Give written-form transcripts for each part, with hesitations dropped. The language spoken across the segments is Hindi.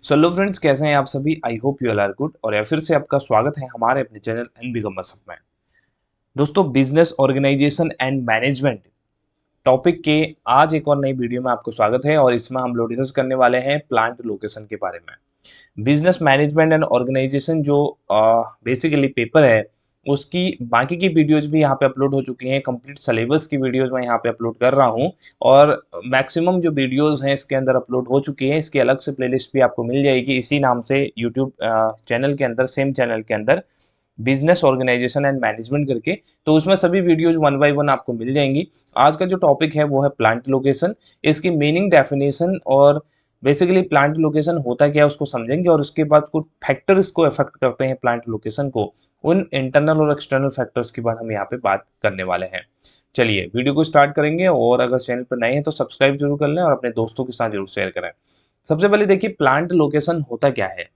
सो हेलो फ्रेंड्स, कैसे हैं आप सभी। I hope you all are good. और या फिर से आपका स्वागत है हमारे अपने चैनल एंड बिकम मसअप में। दोस्तों, business organisation and management topic के आज एक और नई वीडियो में आपको स्वागत है। और इसमें हम लोग डिस्कस करने वाले हैं प्लांट लोकेशन के बारे में। बिजनेस मैनेजमेंट एंड ऑर्गेनाइजेशन जो बेसिकली पेपर है, उसकी बाकी की वीडियोज भी यहाँ पे अपलोड हो चुकी हैं। कंप्लीट सिलेबस की वीडियोज मैं यहाँ पे अपलोड कर रहा हूँ। और मैक्सिमम जो वीडियोज हैं इसके अंदर अपलोड हो चुकी हैं। इसकी अलग से प्लेलिस्ट भी आपको मिल जाएगी इसी नाम से यूट्यूब चैनल के अंदर, सेम चैनल के अंदर, बिजनेस ऑर्गेनाइजेशन एंड मैनेजमेंट करके। तो उसमें सभी वीडियोज वन बाय वन आपको मिल जाएंगी। आज का जो टॉपिक है वो है प्लांट लोकेशन। इसकी मीनिंग, डेफिनेशन और बेसिकली प्लांट लोकेशन होता क्या है उसको समझेंगे। और उसके बाद कुछ फैक्टर्स को अफेक्ट करते हैं प्लांट लोकेशन को, उन इंटरनल और एक्सटर्नल फैक्टर्स की बात हम यहाँ पे बात करने वाले हैं। चलिए वीडियो को स्टार्ट करेंगे। और अगर चैनल पर नए हैं तो सब्सक्राइब जरूर कर लें और अपने दोस्तों के साथ जरूर शेयर करें। सबसे पहले देखिए, प्लांट लोकेशन होता क्या है।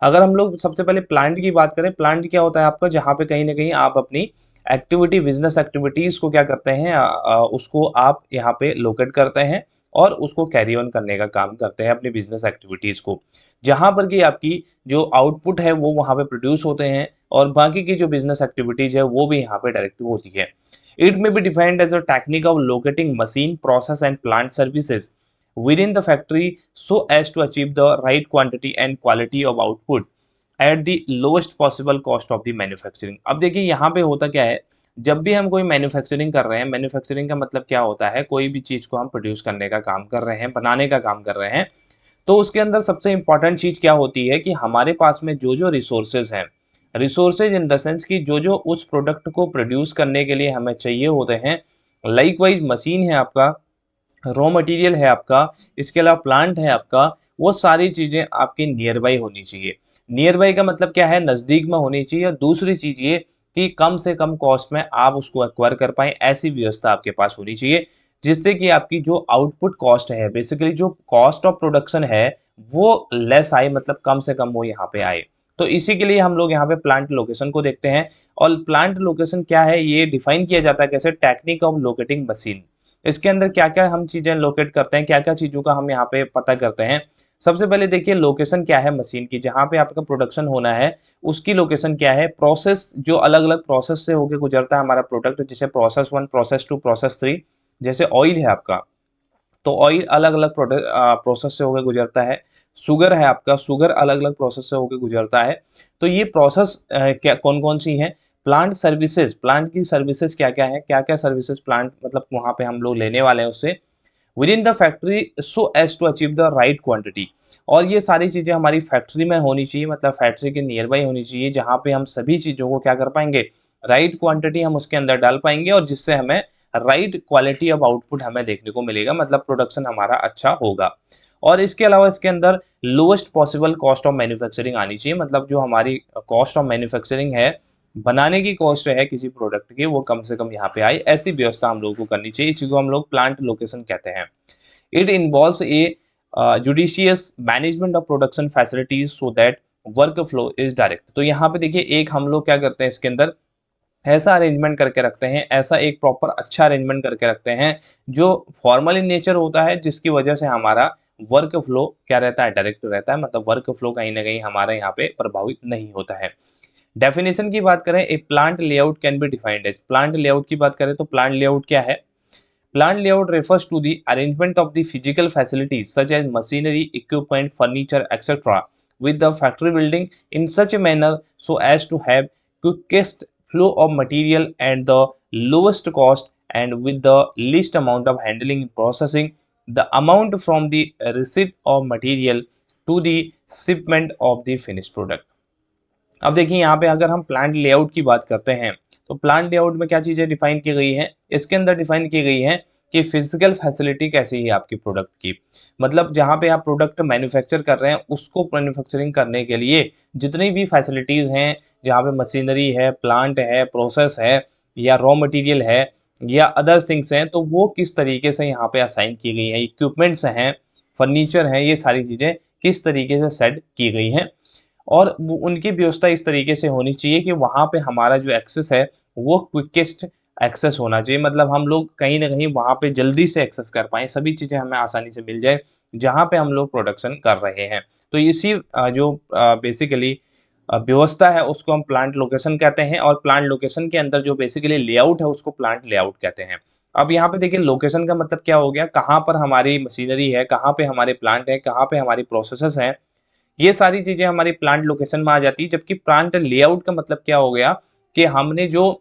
अगर हम लोग सबसे पहले प्लांट की बात करें, प्लांट क्या होता है आपका, जहाँ पे कहीं ना कहीं आप अपनी एक्टिविटी, बिजनेस एक्टिविटीज को क्या करते हैं, उसको आप यहाँ पे लोकेट करते हैं और उसको कैरी ऑन करने का काम करते हैं अपनी बिजनेस एक्टिविटीज को। जहाँ पर कि आपकी जो आउटपुट है वो वहाँ पे प्रोड्यूस होते हैं और बाकी की जो बिजनेस एक्टिविटीज है वो भी यहाँ पे डायरेक्ट होती है। It may be defined as a technique of locating machine, process and plant services within the factory so as to achieve the right quantity and quality of output at the lowest possible cost of the manufacturing। अब देखिए यहाँ पे होता क्या है, जब भी हम कोई मैन्युफैक्चरिंग कर रहे हैं, मैन्युफैक्चरिंग का मतलब क्या होता है, कोई भी चीज़ को हम प्रोड्यूस करने का काम कर रहे हैं, बनाने का काम कर रहे हैं, तो उसके अंदर सबसे इंपॉर्टेंट चीज़ क्या होती है कि हमारे पास में जो जो रिसोर्सेज हैं, रिसोर्सेज इन द सेंस कि जो जो उस प्रोडक्ट को प्रोड्यूस करने के लिए हमें चाहिए होते हैं। लाइक वाइज मशीन है आपका, रॉ मटेरियल है आपका, इसके अलावा प्लांट है आपका, वो सारी चीज़ें आपकी नियर बाई होनी चाहिए। नियर बाई का मतलब क्या है, नज़दीक में होनी चाहिए। और दूसरी चीज़ ये कि कम से कम कॉस्ट में आप उसको एक्वायर कर पाएँ, ऐसी व्यवस्था आपके पास होनी चाहिए, जिससे कि आपकी जो आउटपुट कॉस्ट है, बेसिकली जो कॉस्ट ऑफ प्रोडक्शन है, वो लेस आए, मतलब कम से कम वो यहाँ पे आए। तो इसी के लिए हम लोग यहाँ पे प्लांट लोकेशन को देखते हैं। और प्लांट लोकेशन क्या है, ये डिफाइन किया जाता है कैसे, टेक्निक ऑफ लोकेटिंग मशीन। इसके अंदर क्या क्या हम चीज़ें लोकेट करते हैं, क्या क्या चीज़ों का हम यहाँ पे पता करते हैं। सबसे पहले देखिए, लोकेशन क्या है मशीन की, जहाँ पे आपका प्रोडक्शन होना है उसकी लोकेशन क्या है। प्रोसेस, जो अलग अलग प्रोसेस से होकर गुजरता है हमारा प्रोडक्ट, जैसे प्रोसेस 1, प्रोसेस 2, प्रोसेस 3। जैसे ऑयल है आपका, तो ऑयल अलग अलग प्रोसेस से होकर गुजरता है। शुगर है आपका, शुगर अलग अलग प्रोसेस से होकर गुजरता है। तो ये प्रोसेस क्या कौन कौन सी हैं। प्लांट सर्विसेज, प्लांट की सर्विसेज क्या क्या है, क्या क्या सर्विसेज प्लांट मतलब वहाँ पे हम लोग लेने वाले हैं उससे, within the factory so as to achieve the right quantity. और ये सारी चीज़ें हमारी फैक्ट्री में होनी चाहिए, मतलब फैक्ट्री के नियर बाई होनी चाहिए, जहाँ पे हम सभी चीज़ों को क्या कर पाएंगे, राइट क्वांटिटी हम उसके अंदर डाल पाएंगे और जिससे हमें राइट क्वालिटी ऑफ आउटपुट हमें देखने को मिलेगा, मतलब प्रोडक्शन हमारा अच्छा होगा। और इसके अलावा इसके अंदर lowest possible cost of manufacturing आनी चाहिए, मतलब जो हमारी कॉस्ट ऑफ मैन्युफैक्चरिंग है, बनाने की कॉस्ट है किसी प्रोडक्ट की, वो कम से कम यहाँ पे आए, ऐसी व्यवस्था हम लोगों को करनी चाहिए। इसी को हम लोग प्लांट लोकेशन कहते हैं। It involves A judicious management of production facilities so that work flow is direct. तो यहाँ पे देखिए, एक हम लोग क्या करते हैं, इसके अंदर ऐसा अरेंजमेंट करके रखते हैं, ऐसा एक प्रॉपर अच्छा अरेंजमेंट करके रखते हैं जो फॉर्मल इन नेचर होता है, जिसकी वजह से हमारा वर्क फ्लो क्या रहता है, डायरेक्ट रहता है, मतलब वर्क फ्लो कहीं ना कहीं हमारा यहाँ पे प्रभावित नहीं होता है। डेफिनेशन की बात करें, a plant layout can be defined as, plant layout की बात करें तो प्लांट लेआउट क्या है। Plant layout refers to the arrangement of the physical facilities such as machinery, equipment, furniture, etc. with the factory building in such a manner so as to have quickest flow of material and the lowest cost, and with the least amount of handling and processing, the amount from the receipt of material to the shipment of the finished product। अब देखिए यहाँ पे अगर हम प्लांट लेआउट की बात करते हैं, तो प्लांट लेआउट में क्या चीज़ें डिफाइन की गई हैं, इसके अंदर डिफाइन की गई हैं कि फिजिकल फैसिलिटी कैसी है आपकी प्रोडक्ट की, मतलब जहाँ पे आप प्रोडक्ट मैन्युफैक्चर कर रहे हैं उसको मैन्युफैक्चरिंग करने के लिए जितनी भी फैसिलिटीज़ हैं, जहाँ पे मशीनरी है, प्लांट है, प्रोसेस है, या रॉ मटेरियल है, या अदर थिंग्स हैं, तो वो किस तरीके से यहाँ पे असाइन की गई हैं, इक्विपमेंट्स हैं, फर्नीचर हैं, ये सारी चीज़ें किस तरीके से सेट की गई हैं। और उनकी व्यवस्था इस तरीके से होनी चाहिए कि वहाँ पे हमारा जो एक्सेस है वो क्विकेस्ट एक्सेस होना चाहिए, मतलब हम लोग कहीं ना कहीं वहाँ पे जल्दी से एक्सेस कर पाएँ, सभी चीज़ें हमें आसानी से मिल जाए, जहाँ पे हम लोग प्रोडक्शन कर रहे हैं। तो इसी जो बेसिकली व्यवस्था है उसको हम प्लांट लोकेशन कहते हैं, और प्लांट लोकेशन के अंदर जो बेसिकली लेआउट है उसको प्लांट लेआउट कहते हैं। अब यहाँ पे देखिए लोकेशन का मतलब क्या हो गया, कहाँ पर हमारी मशीनरी है, कहाँ पे हमारे प्लांट है, कहाँ पे हमारी प्रोसेसेस हैं, ये सारी चीजें हमारी प्लांट लोकेशन में आ जाती है। जबकि प्लांट लेआउट का मतलब क्या हो गया कि हमने जो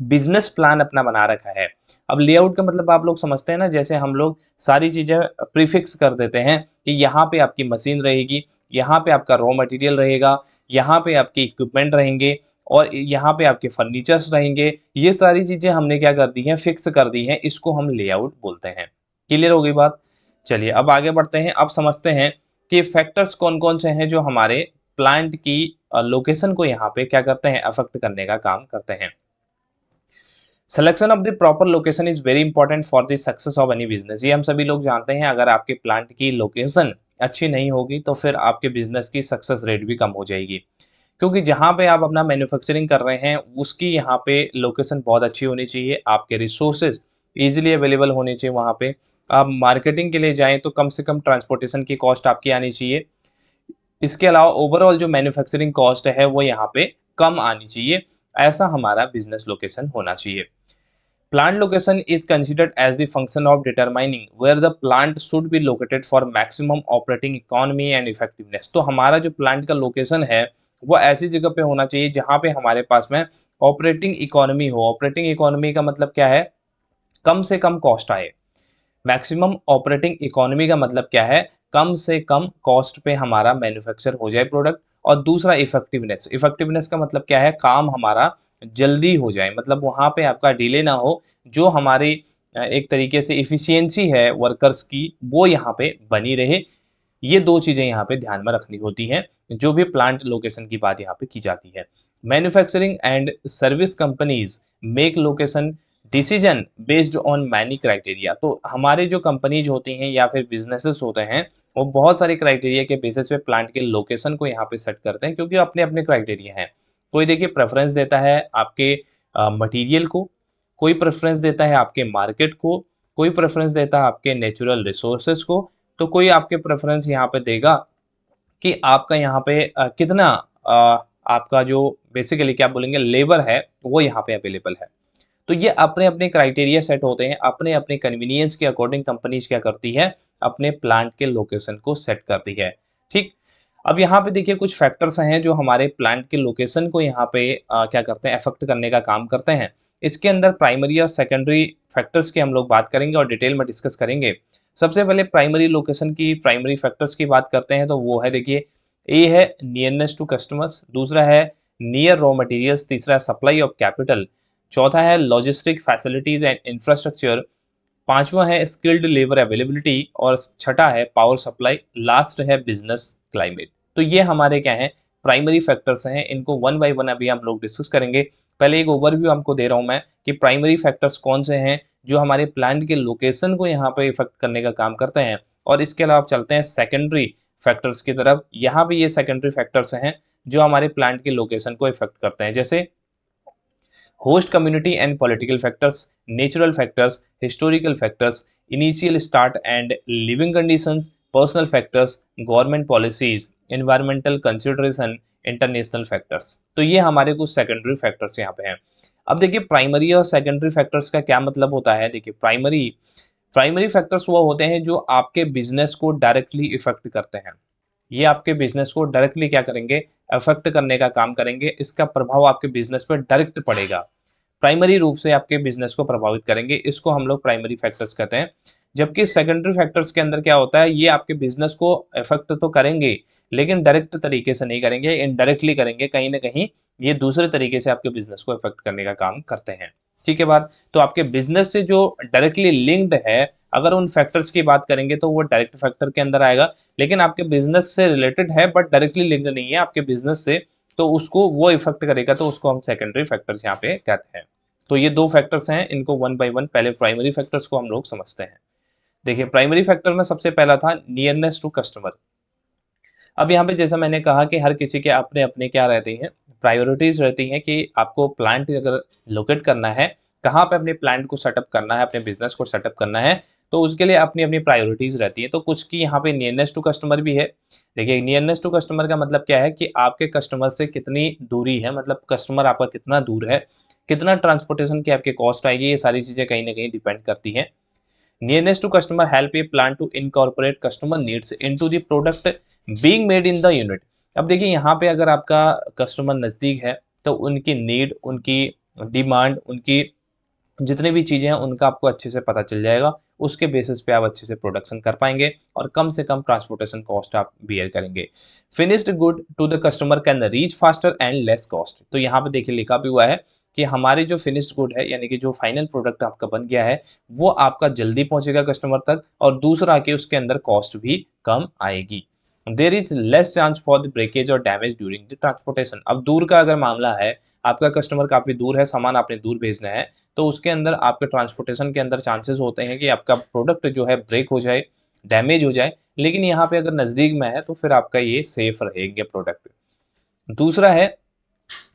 बिजनेस प्लान अपना बना रखा है। अब लेआउट का मतलब आप लोग समझते हैं ना, जैसे हम लोग सारी चीजें प्रीफिक्स कर देते हैं कि यहाँ पे आपकी मशीन रहेगी, यहाँ पे आपका रॉ मटेरियल रहेगा, यहाँ पे आपके इक्विपमेंट रहेंगे, और यहाँ पे आपके फर्नीचर्स रहेंगे। ये सारी चीजें हमने क्या कर दी हैं, फिक्स कर दी हैं, इसको हम लेआउट बोलते हैं। क्लियर हो गई बात। चलिए अब आगे बढ़ते हैं, अब समझते हैं कि फैक्टर्स कौन कौन से हैं जो हमारे प्लांट की लोकेशन को यहाँ पे क्या करते हैं, अफेक्ट करने का काम करते हैं। Selection of the proper location is very important for the success of any business. ये हम सभी लोग जानते हैं, अगर आपके प्लांट की लोकेशन अच्छी नहीं होगी तो फिर आपके बिजनेस की सक्सेस रेट भी कम हो जाएगी। क्योंकि जहाँ पे आप अपना मैन्युफैक्चरिंग कर रहे हैं उसकी यहाँ पे लोकेशन बहुत अच्छी होनी चाहिए, आपके रिसोर्सेज इजीली अवेलेबल होने चाहिए वहाँ पे। आप मार्केटिंग के लिए जाएं तो कम से कम ट्रांसपोर्टेशन की कॉस्ट आपकी आनी चाहिए। इसके अलावा ओवरऑल जो मैन्युफैक्चरिंग कॉस्ट है वो यहाँ पे कम आनी चाहिए। ऐसा हमारा बिजनेस लोकेशन होना चाहिए। Plant location is considered as the function of determining where the plant should be located for maximum operating economy and effectiveness। तो हमारा जो प्लांट का लोकेशन है वो ऐसी जगह पे होना चाहिए जहाँ पे हमारे पास में ऑपरेटिंग इकोनॉमी हो। ऑपरेटिंग इकोनॉमी का मतलब क्या है, कम से कम कॉस्ट आए। मैक्सिमम ऑपरेटिंग इकोनॉमी का मतलब क्या है, कम से कम कॉस्ट पे हमारा मैन्युफैक्चर हो जाए प्रोडक्ट। और दूसरा इफेक्टिवनेस, इफेक्टिवनेस का मतलब क्या है, काम हमारा जल्दी हो जाए, मतलब वहाँ पे आपका डिले ना हो। जो हमारी एक तरीके से इफिशियंसी है वर्कर्स की वो यहाँ पे बनी रहे। ये दो चीज़ें यहाँ पे ध्यान में रखनी होती हैं जो भी प्लांट लोकेशन की बात यहाँ पे की जाती है। Manufacturing and service companies make location decision based on many criteria. तो हमारे जो कंपनीज होती हैं या फिर बिजनेसेस होते हैं वो बहुत सारे क्राइटेरिया के बेसिस पे प्लांट के लोकेशन को यहाँ पे सेट करते हैं, क्योंकि अपने अपने क्राइटेरिया हैं। कोई देखिए प्रेफरेंस देता है आपके मटेरियल को, कोई प्रेफरेंस देता है आपके मार्केट को, कोई प्रेफरेंस देता है आपके नेचुरल रिसोर्सेज को, तो कोई आपके प्रेफरेंस यहाँ पे देगा कि आपका यहाँ पे कितना आपका जो बेसिकली क्या बोलेंगे लेबर है वो यहाँ पे अवेलेबल है। तो ये अपने अपने क्राइटेरिया सेट होते हैं, अपने अपने कन्वीनियंस के अकॉर्डिंग कंपनीज क्या करती है, अपने प्लांट के लोकेशन को सेट करती है। ठीक। अब यहाँ पे देखिए कुछ फैक्टर्स हैं जो हमारे प्लांट के लोकेशन को यहाँ पे क्या करते हैं, अफेक्ट करने का काम करते हैं। इसके अंदर प्राइमरी और सेकेंडरी फैक्टर्स की हम लोग बात करेंगे और डिटेल में डिस्कस करेंगे। सबसे पहले प्राइमरी लोकेशन की प्राइमरी फैक्टर्स की बात करते हैं तो वो है देखिए, ए है नियरनेस टू कस्टमर्स, दूसरा है नियर रॉ मटेरियल्स, तीसरा है सप्लाई ऑफ कैपिटल, चौथा है लॉजिस्टिक फैसिलिटीज एंड इंफ्रास्ट्रक्चर, पांचवा है स्किल्ड लेबर अवेलेबिलिटी, और छठा है पावर सप्लाई, लास्ट है बिजनेस क्लाइमेट। तो ये हमारे क्या है, प्राइमरी फैक्टर्स हैं। इनको वन बाय वन अभी हम लोग डिस्कस करेंगे। पहले एक ओवरव्यू आपको दे रहा हूं मैं कि प्राइमरी फैक्टर्स कौन से हैं जो हमारे प्लांट के लोकेशन को यहाँ पे इफेक्ट करने का काम करते हैं, और इसके अलावा चलते हैं सेकेंडरी फैक्टर्स की तरफ। यहाँ पे ये सेकेंडरी फैक्टर्स हैं जो हमारे प्लांट के लोकेशन को इफेक्ट करते हैं, जैसे host community and political factors, natural factors, historical factors, initial start and living conditions, personal factors, government policies, environmental consideration, international factors. तो ये हमारे कुछ सेकेंडरी फैक्टर्स यहाँ पे हैं। अब देखिए प्राइमरी और सेकेंडरी फैक्टर्स का क्या मतलब होता है। देखिए प्राइमरी प्राइमरी फैक्टर्स वो होते हैं जो आपके बिजनेस को डायरेक्टली इफेक्ट करते हैं। ये आपके बिजनेस को डायरेक्टली क्या करेंगे, अफेक्ट करने का काम करेंगे। इसका प्रभाव आपके बिजनेस पर डायरेक्ट पड़ेगा, प्राइमरी रूप से आपके बिजनेस को प्रभावित करेंगे। इसको हम लोग प्राइमरी फैक्टर्स कहते हैं। जबकि सेकेंडरी फैक्टर्स के अंदर क्या होता है, ये आपके बिजनेस को इफेक्ट तो करेंगे लेकिन डायरेक्ट तरीके से नहीं करेंगे, इनडायरेक्टली करेंगे। कहीं ना कहीं ये दूसरे तरीके से आपके बिजनेस को इफेक्ट करने का काम करते हैं। ठीक है बात। तो आपके बिजनेस से जो डायरेक्टली लिंक्ड है, अगर उन फैक्टर्स की बात करेंगे तो वो डायरेक्ट फैक्टर के अंदर आएगा। लेकिन आपके बिजनेस से रिलेटेड है बट डायरेक्टली लिंक्ड नहीं है आपके बिजनेस से, तो उसको वो इफेक्ट करेगा, तो उसको हम सेकेंडरी फैक्टर्स यहाँ पे कहते हैं। तो ये दो फैक्टर्स हैं, इनको वन बाय वन पहले प्राइमरी फैक्टर्स को हम लोग समझते हैं। देखिए प्राइमरी फैक्टर में सबसे पहला था नियरनेस टू कस्टमर। अब यहाँ पे जैसा मैंने कहा कि हर किसी के अपने अपने क्या रहती हैं, प्रायोरिटीज रहती हैं कि आपको प्लांट अगर लोकेट करना है, कहाँ पे अपने प्लांट को सेटअप करना है, अपने बिजनेस को सेटअप करना है, तो उसके लिए अपनी अपनी प्रायोरिटीज रहती है। तो कुछ की यहाँ पे नियरनेस टू कस्टमर भी है। देखिए नियरनेस टू कस्टमर का मतलब क्या है कि आपके कस्टमर से कितनी दूरी है, मतलब कस्टमर आपका कितना दूर है, कितना ट्रांसपोर्टेशन की आपकी कॉस्ट आएगी, ये सारी चीज़ें कहीं ना कहीं डिपेंड करती हैं। Nearness to customer help a plan to incorporate customer needs into the product being made in the unit. अब देखिए यहाँ पे अगर आपका कस्टमर नज़दीक है तो उनकी नीड, उनकी डिमांड, उनकी जितनी भी चीज़ें हैं उनका आपको अच्छे से पता चल जाएगा। उसके बेसिस पे आप अच्छे से प्रोडक्शन कर पाएंगे और कम से कम ट्रांसपोर्टेशन कॉस्ट आप बियर करेंगे। Finished good to the customer can reach faster and less cost. तो यहाँ पे देखिए लिखा भी हुआ है कि हमारे जो फिनिश्ड गुड है यानी कि जो फाइनल प्रोडक्ट आपका बन गया है वो आपका जल्दी पहुंचेगा कस्टमर तक, और दूसरा कि उसके अंदर कॉस्ट भी कम आएगी। There is less chance for the breakage और डैमेज ड्यूरिंग द ट्रांसपोर्टेशन। अब दूर का अगर मामला है, आपका कस्टमर काफ़ी दूर है, सामान आपने दूर भेजना है, तो उसके अंदर आपके ट्रांसपोर्टेशन के अंदर चांसेस होते हैं कि आपका प्रोडक्ट जो है ब्रेक हो जाए, डैमेज हो जाए। लेकिन यहाँ पे अगर नज़दीक में है तो फिर आपका ये सेफ रहेंगे प्रोडक्ट। दूसरा है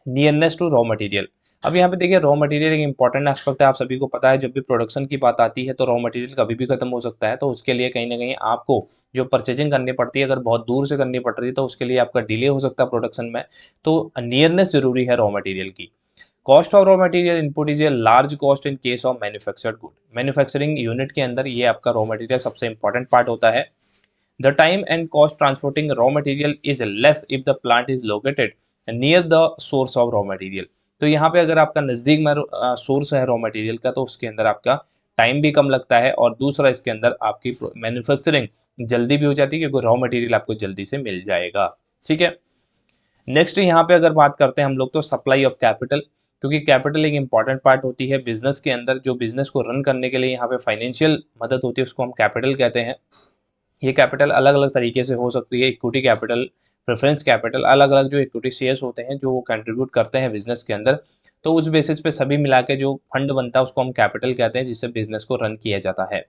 नियरनेस टू रॉ मटेरियल। अब यहाँ पे देखिए रॉ मटेरियल एक इंपॉर्टेंट एस्पेक्ट है, आप सभी को पता है जब भी प्रोडक्शन की बात आती है तो रॉ मटेरियल कभी भी खत्म हो सकता है। तो उसके लिए कहीं ना कहीं आपको जो परचेजिंग करनी पड़ती है, अगर बहुत दूर से करनी पड़ रही है तो उसके लिए आपका डिले हो सकता है प्रोडक्शन में। तो नियरनेस जरूरी है रॉ मटेरियल की। Cost of raw material input is a large cost in case of manufactured good. Manufacturing unit के अंदर ये आपका रॉ मटेरियल सबसे इंपॉर्टेंट पार्ट होता है। The time and cost transporting raw material is less if the plant is located near the source of raw material. तो यहाँ पे अगर आपका नज़दीक में सोर्स है रॉ मटेरियल का तो उसके अंदर आपका टाइम भी कम लगता है, और दूसरा इसके अंदर आपकी मैन्युफैक्चरिंग जल्दी भी हो जाती है क्योंकि रॉ मटेरियल आपको जल्दी से मिल जाएगा। ठीक है, नेक्स्ट यहाँ पे अगर बात करते हैं हम लोग तो सप्लाई ऑफ कैपिटल, क्योंकि कैपिटल एक इंपॉर्टेंट पार्ट होती है बिजनेस के अंदर। जो बिजनेस को रन करने के लिए यहाँ पे फाइनेंशियल मदद होती है उसको हम कैपिटल कहते हैं। ये कैपिटल अलग अलग तरीके से हो सकती है, इक्विटी कैपिटल, प्रेफरेंस कैपिटल, अलग अलग जो इक्विटी शेयर्स होते हैं जो वो कंट्रीब्यूट करते हैं बिजनेस के अंदर। तो उस बेसिस पे सभी मिला के जो फंड बनता है उसको हम कैपिटल कहते हैं, जिससे बिजनेस को रन किया जाता है।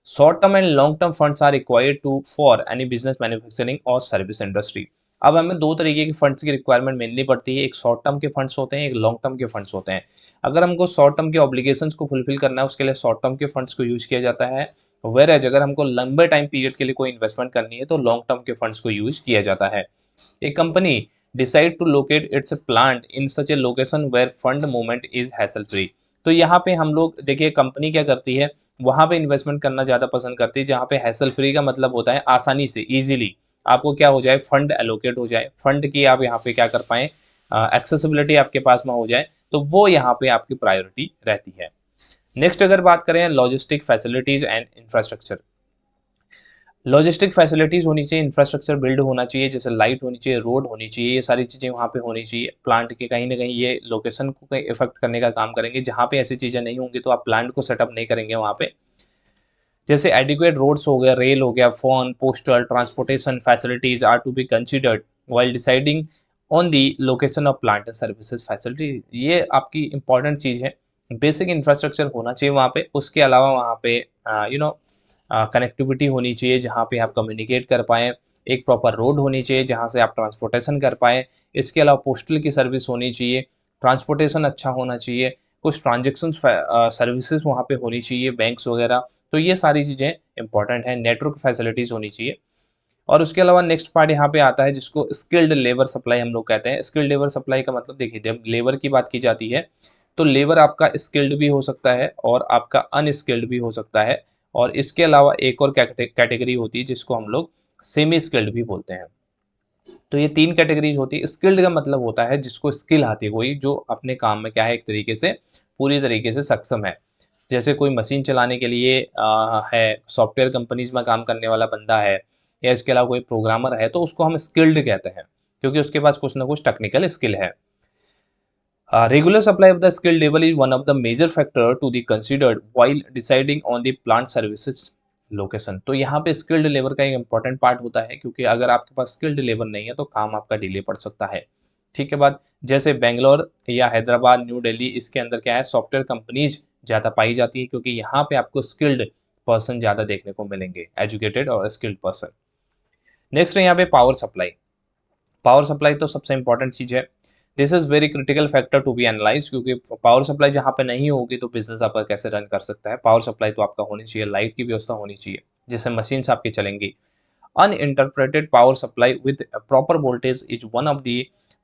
Short term and long term funds are required to for any business, manufacturing और सर्विस इंडस्ट्री। अब हमें दो तरीके के फंड्स की रिक्वायरमेंट मेनली पड़ती है, एक शॉर्ट टर्म के फंड्स होते हैं, एक लॉन्ग टर्म के फंड्स होते हैं। अगर हमको शॉर्ट टर्म के ऑब्लिगेशंस को फुलफिल करना है उसके लिए शॉर्ट टर्म के फंड्स को यूज किया जाता है, वेर एज अगर हमको लंबे टाइम पीरियड के लिए कोई इन्वेस्टमेंट करनी है तो लॉन्ग टर्म के फंड्स को यूज किया जाता है। एक company decide to locate its plant in such a location where fund movement is hassle free. तो यहाँ पे हम लोग देखिए कंपनी क्या करती है, वहाँ पे इन्वेस्टमेंट करना ज़्यादा पसंद करती है जहाँ पे हैसल फ्री का मतलब होता है आसानी से, इजीली आपको क्या हो जाए, फंड एलोकेट हो जाए, फंड की आप यहाँ पे क्या कर पाएँ, एक्सेसिबिलिटी आपके पास में हो जाए, तो वो यहाँ पे आपकी प्रायोरिटी रहती है। नेक्स्ट अगर बात करें logistic facilities and infrastructure. Logistic facilities होनी चाहिए, इंफ्रास्ट्रक्चर बिल्ड होना चाहिए, जैसे लाइट होनी चाहिए, रोड होनी चाहिए, ये सारी चीज़ें वहाँ पे होनी चाहिए। प्लांट के कहीं ना कहीं ये लोकेशन को कहीं इफेक्ट करने का काम करेंगे, जहाँ पे ऐसी चीज़ें नहीं होंगी तो आप प्लांट को सेटअप नहीं करेंगे वहाँ पे। जैसे एडिक्वेट रोड्स हो गया, रेल हो गया, phone, postal transportation facilities are to be considered while deciding on the location of plant and services facility. ये आपकी इंपॉर्टेंट चीज़ है, बेसिक इंफ्रास्ट्रक्चर होना चाहिए वहाँ पे। उसके अलावा वहाँ पे कनेक्टिविटी होनी चाहिए जहाँ पे आप कम्युनिकेट कर पाएँ, एक प्रॉपर रोड होनी चाहिए जहाँ से आप ट्रांसपोर्टेशन कर पाएँ। इसके अलावा पोस्टल की सर्विस होनी चाहिए, ट्रांसपोर्टेशन अच्छा होना चाहिए, कुछ ट्रांजेक्शन सर्विसेज वहाँ पे होनी चाहिए, बैंक्स वगैरह। तो ये सारी चीज़ें इंपॉर्टेंट हैं, नेटवर्क फैसिलिटीज़ होनी चाहिए। और उसके अलावा नेक्स्ट पार्ट यहाँ पे आता है जिसको स्किल्ड लेबर सप्लाई हम लोग कहते हैं। स्किल्ड लेबर सप्लाई का मतलब देखिए जब लेबर की बात की जाती है तो लेबर आपका स्किल्ड भी हो सकता है और आपका अनस्किल्ड भी हो सकता है, और इसके अलावा एक और कैटेगरी होती है जिसको हम लोग सेमी स्किल्ड भी बोलते हैं। तो ये तीन कैटेगरीज होती है। स्किल्ड का मतलब होता है जिसको स्किल आती है, कोई जो अपने काम में क्या है एक तरीके से पूरी तरीके से सक्षम है। जैसे कोई मशीन चलाने के लिए है, सॉफ्टवेयर कंपनीज में काम करने वाला बंदा है, या इसके अलावा कोई प्रोग्रामर है, तो उसको हम स्किल्ड कहते हैं क्योंकि उसके पास कुछ ना कुछ टेक्निकल स्किल है। Regular supply of the skilled labor is one of the major factor to be considered while deciding on the plant services location। तो यहाँ पे स्किल्ड लेबर का एक इंपॉर्टेंट पार्ट होता है क्योंकि अगर आपके पास स्किल्ड लेबर नहीं है तो काम आपका डिले पड़ सकता है। ठीक है बात, जैसे बेंगलोर या हैदराबाद, न्यू दिल्ली, इसके अंदर क्या है सॉफ्टवेयर कंपनीज ज़्यादा पाई जाती है क्योंकि यहाँ पे आपको स्किल्ड पर्सन ज़्यादा देखने को मिलेंगे, एजुकेटेड और स्किल्ड पर्सन। नेक्स्ट है यहाँ पे पावर सप्लाई। पावर सप्लाई तो सबसे इंपॉर्टेंट चीज़ है। This is very critical factor to be analyse, क्योंकि पावर सप्लाई जहाँ पे नहीं होगी तो बिजनेस आपका कैसे रन कर सकता है। पावर सप्लाई तो आपका होनी चाहिए, लाइट की व्यवस्था होनी चाहिए जिससे मशीन्स आपकी चलेंगी। Uninterrupted power supply with a proper voltage is one of the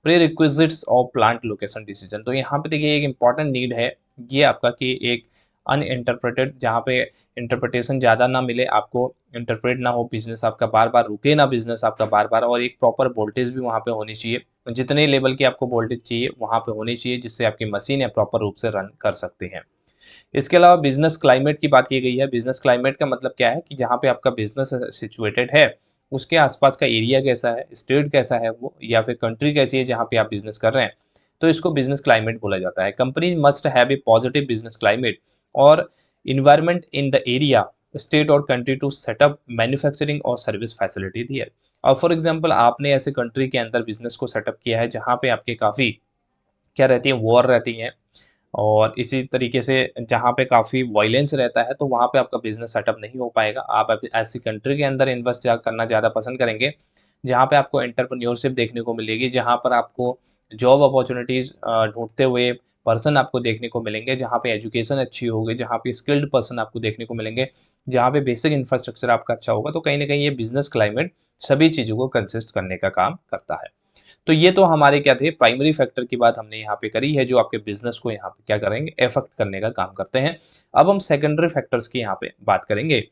prerequisites of plant location decision। तो यहाँ पे देखिए एक important नीड है ये आपका कि एक अनइंटरप्रेटेड, जहाँ पे इंटरप्रिटेशन ज़्यादा ना मिले आपको, इंटरप्रेट ना हो, बिजनेस आपका बार बार रुके ना, बिजनेस आपका बार बार, और एक प्रॉपर वोल्टेज भी वहाँ पे होनी चाहिए। जितने लेवल की आपको वोल्टेज चाहिए वहाँ पे होनी चाहिए जिससे आपकी मशीन है प्रॉपर रूप से रन कर सकती हैं। इसके अलावा बिजनेस क्लाइमेट की बात की गई है। बिजनेस क्लाइमेट का मतलब क्या है कि जहाँ पे आपका बिजनेस सिचुएटेड है उसके आसपास का एरिया कैसा है, स्टेट कैसा है वो, या फिर कंट्री कैसी है जहाँ पे आप बिजनेस कर रहे हैं, तो इसको बिजनेस क्लाइमेट बोला जाता है। Company must have a positive business climate और environment in the area, state और कंट्री टू सेटअप मैन्युफैक्चरिंग और सर्विस फैसिलिटी दी है। और फॉर एग्जाम्पल आपने ऐसे कंट्री के अंदर बिजनेस को सेटअप किया है जहाँ पे आपके काफ़ी क्या रहती है, वॉर रहती हैं, और इसी तरीके से जहाँ पे काफ़ी वायलेंस रहता है तो वहाँ पे आपका बिजनेस सेटअप नहीं हो पाएगा। आप ऐसी कंट्री के अंदर इन्वेस्ट करना ज़्यादा पसंद करेंगे जहाँ पे आपको एंटरप्रेन्योरशिप देखने को मिलेगी, जहाँ पर आपको जॉब अपॉर्चुनिटीज़ ढूंढते हुए पर्सन आपको देखने को मिलेंगे, जहाँ पे एजुकेशन अच्छी होगी, जहाँ पे स्किल्ड पर्सन आपको देखने को मिलेंगे, जहाँ पे बेसिक इंफ्रास्ट्रक्चर आपका अच्छा होगा। तो कहीं ना कहीं ये बिजनेस क्लाइमेट सभी चीज़ों को कंसिस्ट करने का काम करता है। तो ये तो हमारे क्या थे, प्राइमरी फैक्टर की बात हमने यहाँ पे करी है जो आपके बिजनेस को यहाँ पे क्या करेंगे, इफेक्ट करने का काम करते हैं। अब हम सेकेंडरी फैक्टर्स की यहाँ पे बात करेंगे।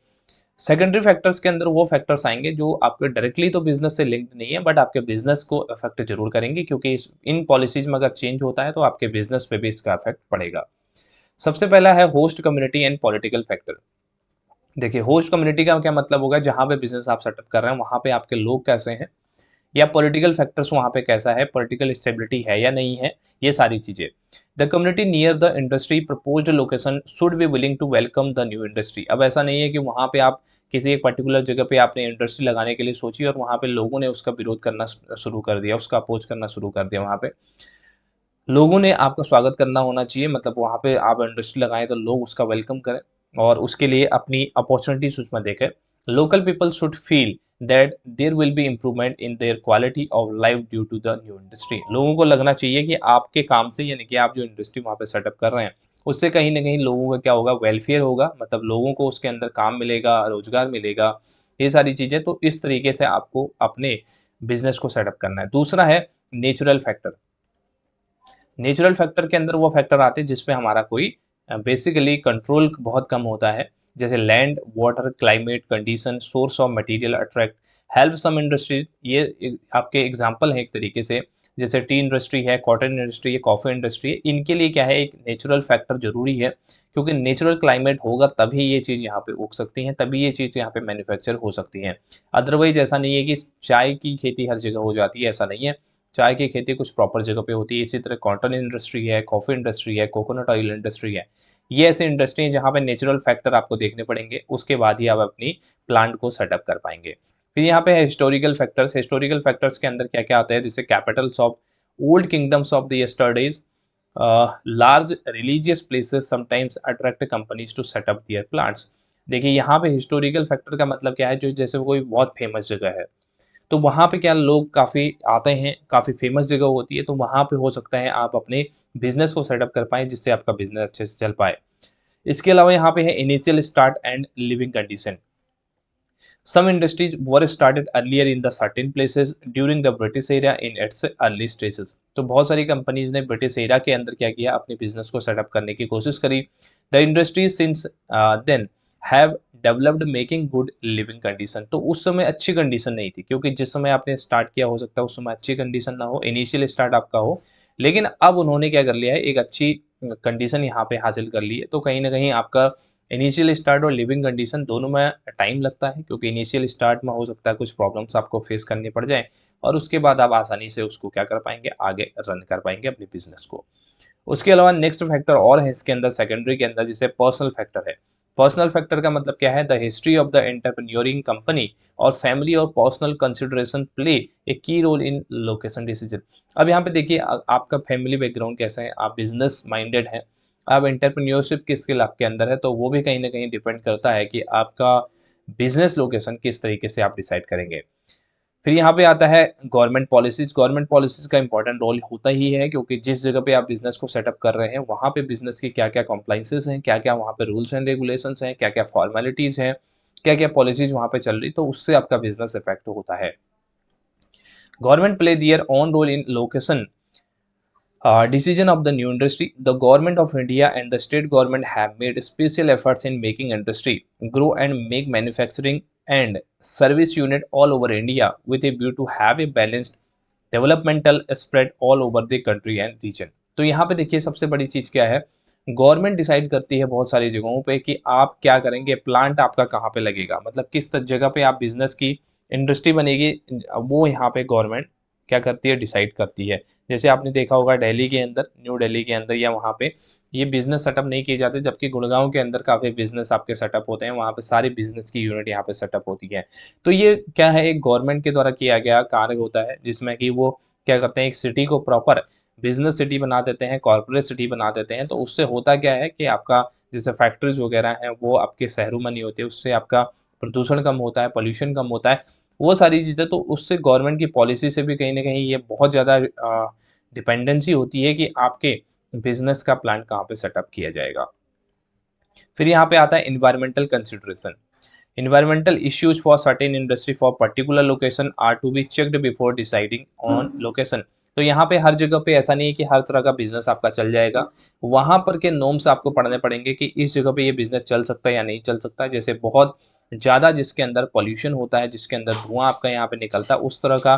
सेकेंडरी फैक्टर्स के अंदर वो फैक्टर्स आएंगे जो आपके डायरेक्टली तो बिजनेस से लिंक्ड नहीं है बट आपके बिजनेस को इफेक्ट जरूर करेंगे, क्योंकि इन पॉलिसीज में अगर चेंज होता है तो आपके बिजनेस पे भी इसका इफेक्ट पड़ेगा। सबसे पहला है host community and political factor. देखिए होस्ट कम्युनिटी का क्या मतलब होगा, जहाँ पे बिजनेस आप सेटअप कर रहे हैं वहाँ पे आपके लोग कैसे हैं, या पॉलिटिकल फैक्टर्स वहाँ पे कैसा है, पॉलिटिकल स्टेबिलिटी है या नहीं है, ये सारी चीज़ें। The community near the industry proposed location should be willing to welcome the new industry. अब ऐसा नहीं है कि वहाँ पे आप किसी एक पर्टिकुलर जगह पे आपने इंडस्ट्री लगाने के लिए सोची और वहाँ पे लोगों ने उसका विरोध करना शुरू कर दिया, उसका अपोज करना शुरू कर दिया। वहाँ पे लोगों ने आपका स्वागत करना होना चाहिए, मतलब वहाँ पे आप इंडस्ट्री लगाएं तो लोग उसका वेलकम करें और उसके लिए अपनी अपॉर्चुनिटीज उसमें देखें। Local people should feel that there will be improvement in their quality of life due to the new industry. लोगों को लगना चाहिए कि आपके काम से, यानी कि आप जो इंडस्ट्री वहाँ पे सेटअप कर रहे हैं उससे कहीं ना कहीं लोगों का क्या होगा, वेलफेयर होगा, मतलब लोगों को उसके अंदर काम मिलेगा, रोजगार मिलेगा, ये सारी चीज़ें। तो इस तरीके से आपको अपने बिजनेस को सेटअप करना है। दूसरा है नेचुरल फैक्टर। नेचुरल फैक्टर के अंदर वो फैक्टर आते हैं जिसपे हमारा कोई बेसिकली कंट्रोल बहुत कम होता है, जैसे land, water, climate condition, source of material, attract, help some industry. ये आपके एग्जांपल है एक तरीके से, जैसे टी इंडस्ट्री है, कॉटन इंडस्ट्री है, कॉफ़ी इंडस्ट्री है। इनके लिए क्या है, एक नेचुरल फैक्टर जरूरी है, क्योंकि नेचुरल क्लाइमेट होगा तभी ये चीज़ यहाँ पे उग सकती हैं, तभी ये चीज़ यहाँ पे मैन्युफैक्चर हो सकती हैं। अदरवाइज ऐसा नहीं है कि चाय की खेती हर जगह हो जाती है, ऐसा नहीं है। चाय की खेती कुछ प्रॉपर जगह पे होती है। इसी तरह कॉटन इंडस्ट्री है, कॉफ़ी इंडस्ट्री है, कोकोनट ऑयल इंडस्ट्री है। ये ऐसी इंडस्ट्री है जहाँ पे नेचुरल फैक्टर आपको देखने पड़ेंगे, उसके बाद ही आप अपनी प्लांट को सेटअप कर पाएंगे। फिर यहाँ पे है हिस्टोरिकल फैक्टर्स। हिस्टोरिकल फैक्टर्स के अंदर क्या क्या आता है, जैसे capitals of old kingdoms of the yesterdays, large religious places sometimes attract companies to set up their plants. देखिए यहाँ पे हिस्टोरिकल फैक्टर का मतलब क्या है, जो जैसे कोई बहुत फेमस जगह है तो वहाँ पे क्या लोग काफ़ी आते हैं, काफ़ी फेमस जगह होती है, तो वहाँ पे हो सकता है आप अपने बिजनेस को सेटअप कर पाएँ जिससे आपका बिजनेस अच्छे से चल पाए। इसके अलावा यहाँ पे है initial start and living condition. Some industries were started earlier in the certain places during the British era in its early stages. तो बहुत सारी कंपनीज ने ब्रिटिश एरा के अंदर क्या किया, अपने बिजनेस को सेटअप करने की कोशिश करी। The industry since then have developed making good living condition. तो उस समय अच्छी कंडीशन नहीं थी, क्योंकि जिस समय आपने स्टार्ट किया हो सकता है उस समय अच्छी कंडीशन ना हो, इनिशियल स्टार्ट आपका हो, लेकिन अब उन्होंने क्या कर लिया है, एक अच्छी कंडीशन यहाँ पे हासिल कर ली है। तो कहीं ना कहीं आपका इनिशियल स्टार्ट और लिविंग कंडीशन दोनों में टाइम लगता है, क्योंकि इनिशियल स्टार्ट में हो सकता है कुछ प्रॉब्लम्स आपको फेस करनी पड़ जाए और उसके बाद आप आसानी से उसको क्या कर पाएंगे, आगे रन कर पाएंगे अपने बिजनेस को। उसके अलावा नेक्स्ट फैक्टर और है इसके अंदर सेकेंडरी के अंदर, जिसे पर्सनल फैक्टर है। पर्सनल फैक्टर का मतलब क्या है, the history of the entrepreneuring company और फैमिली और personal consideration play a key role in location decision. अब यहाँ पे देखिए आपका फैमिली बैकग्राउंड कैसा है, आप बिजनेस माइंडेड हैं, आप एंटरप्रेन्योरशिप की स्किल आपके अंदर है, तो वो भी कहीं ना कहीं डिपेंड करता है कि आपका बिजनेस लोकेशन किस तरीके से आप डिसाइड करेंगे। फिर यहाँ पे आता है गवर्नमेंट पॉलिसीज। गवर्नमेंट पॉलिसीज का इंपॉर्टेंट रोल होता ही है, क्योंकि जिस जगह पे आप बिजनेस को सेटअप कर रहे हैं वहाँ पे बिजनेस की क्या क्या कॉम्प्लाइंसेस हैं, क्या क्या वहाँ पे रूल्स एंड रेगुलेशंस हैं, क्या क्या फॉर्मेलिटीज़ हैं, क्या क्या पॉलिसीज वहाँ पे चल रही, तो उससे आपका बिजनेस इफेक्ट होता है। Government play their own role in location decision of the new industry. The government of India and the state government have made special efforts in making industry grow and make manufacturing and service unit all over India with a view to have a balanced developmental spread all over the country and region. तो यहाँ पे देखिए सबसे बड़ी चीज़ क्या है, गवर्नमेंट डिसाइड करती है बहुत सारी जगहों पे कि आप क्या करेंगे, प्लांट आपका कहाँ पे लगेगा, मतलब किस जगह पे आप बिजनेस की इंडस्ट्री बनेगी, वो यहाँ पे गवर्नमेंट क्या करती है, डिसाइड करती है। जैसे आपने देखा होगा दिल्ली के अंदर, न्यू दिल्ली के अंदर या वहाँ पे ये बिजनेस सेटअप नहीं किए जाते, जबकि गुड़गांव के अंदर काफ़ी बिजनेस आपके सेटअप होते हैं, वहाँ पे सारी बिजनेस की यूनिट यहाँ पे सेटअप होती है। तो ये क्या है, एक गवर्नमेंट के द्वारा किया गया कार्य होता है, जिसमें कि वो क्या करते हैं, एक सिटी को प्रॉपर बिजनेस सिटी बना देते हैं, कॉर्पोरेट सिटी बना देते हैं। तो उससे होता क्या है कि आपका जैसे फैक्ट्रीज वगैरह हैं वो आपके शहरों में नहीं होती, उससे आपका प्रदूषण कम होता है, पॉल्यूशन कम होता है, वो सारी चीज़ें। तो उससे गवर्नमेंट की पॉलिसी से भी कहीं ना कहीं ये बहुत ज़्यादा डिपेंडेंसी होती है कि आपके बिजनेस का प्लान कहाँ पे सेटअप किया जाएगा। फिर यहाँ पे आता है environmental consideration. Environmental issues for certain industry for particular location are to be checked before deciding on location. तो यहाँ पे हर जगह पे ऐसा नहीं है कि हर तरह का बिजनेस आपका चल जाएगा, वहां पर के नॉर्म्स आपको पढ़ने पड़ेंगे कि इस जगह पे ये बिजनेस चल सकता है या नहीं चल सकता है। जैसे बहुत ज़्यादा जिसके अंदर पॉल्यूशन होता है, जिसके अंदर धुआं आपका यहाँ पे निकलता है, उस तरह का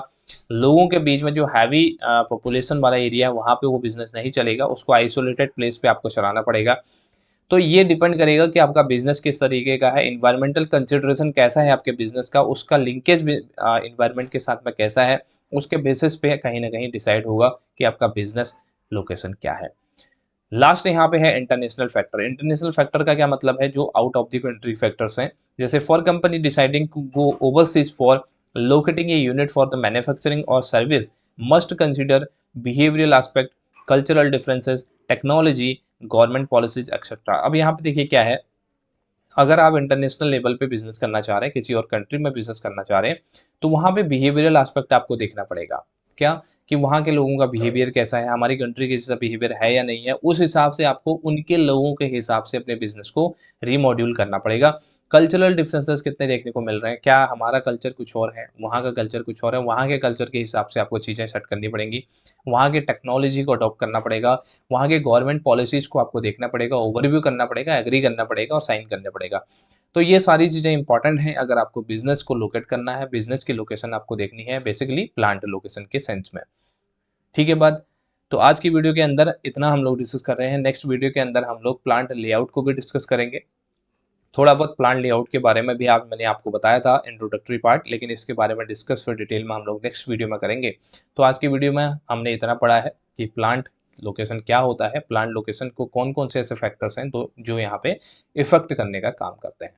लोगों के बीच में जो हैवी पॉपुलेशन वाला एरिया है वहाँ पे वो बिजनेस नहीं चलेगा, उसको आइसोलेटेड प्लेस पे आपको चलाना पड़ेगा। तो ये डिपेंड करेगा कि आपका बिजनेस किस तरीके का है, इन्वायरमेंटल कंसिडरेशन कैसा है आपके बिजनेस का, उसका लिंकेज भी इन्वायरमेंट के साथ में कैसा है, उसके बेसिस पे कहीं ना कहीं डिसाइड होगा कि आपका बिजनेस लोकेशन क्या है। लास्ट यहाँ पे है इंटरनेशनल फैक्टर। इंटरनेशनल फैक्टर का क्या मतलब है, जो out of the country factors हैं। जैसे for company deciding to go overseas for locating a unit for the manufacturing और service must consider behavioural aspect, cultural differences, technology, government policies etcetera. अब यहाँ पे देखिए क्या है, अगर आप इंटरनेशनल लेवल पे बिजनेस करना चाह रहे हैं, किसी और कंट्री में बिजनेस करना चाह रहे हैं, तो वहाँ पे बिहेवियरल एस्पेक्ट आपको देखना पड़ेगा। क्या कि वहाँ के लोगों का बिहेवियर कैसा है, हमारी कंट्री के जैसा बिहेवियर है या नहीं है, उस हिसाब से आपको उनके लोगों के हिसाब से अपने बिजनेस को रीमॉड्यूल करना पड़ेगा। कल्चरल डिफरेंसेस कितने देखने को मिल रहे हैं, क्या हमारा कल्चर कुछ और है, वहाँ का कल्चर कुछ और है, वहाँ के कल्चर के हिसाब से आपको चीज़ें सेट करनी पड़ेंगी, वहाँ के टेक्नोलॉजी को अडॉप्ट करना पड़ेगा, वहाँ के गवर्नमेंट पॉलिसीज़ को आपको देखना पड़ेगा, ओवरव्यू करना पड़ेगा, एग्री करना पड़ेगा और साइन करने पड़ेगा। तो ये सारी चीज़ें इंपॉर्टेंट हैं अगर आपको बिजनेस को लोकेट करना है, बिजनेस की लोकेशन आपको देखनी है, बेसिकली प्लांट लोकेशन के सेंस में। ठीक है बात। तो आज की वीडियो के अंदर इतना हम लोग डिस्कस कर रहे हैं। नेक्स्ट वीडियो के अंदर हम लोग प्लांट लेआउट को भी डिस्कस करेंगे। थोड़ा बहुत प्लांट लेआउट के बारे में भी मैंने आपको बताया था इंट्रोडक्टरी पार्ट, लेकिन इसके बारे में डिस्कस फिर डिटेल में हम लोग नेक्स्ट वीडियो में करेंगे। तो आज की वीडियो में हमने इतना पढ़ा है कि प्लांट लोकेशन क्या होता है, प्लांट लोकेशन को कौन कौन से ऐसे फैक्टर्स हैं तो जो यहाँ पे इफेक्ट करने का काम करते हैं।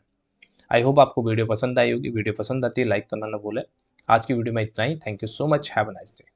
आई होप आपको वीडियो पसंद आई होगी। वीडियो पसंद आती है लाइक करना ना भूलें। आज की वीडियो में इतना ही। Thank you so much. Have a nice day.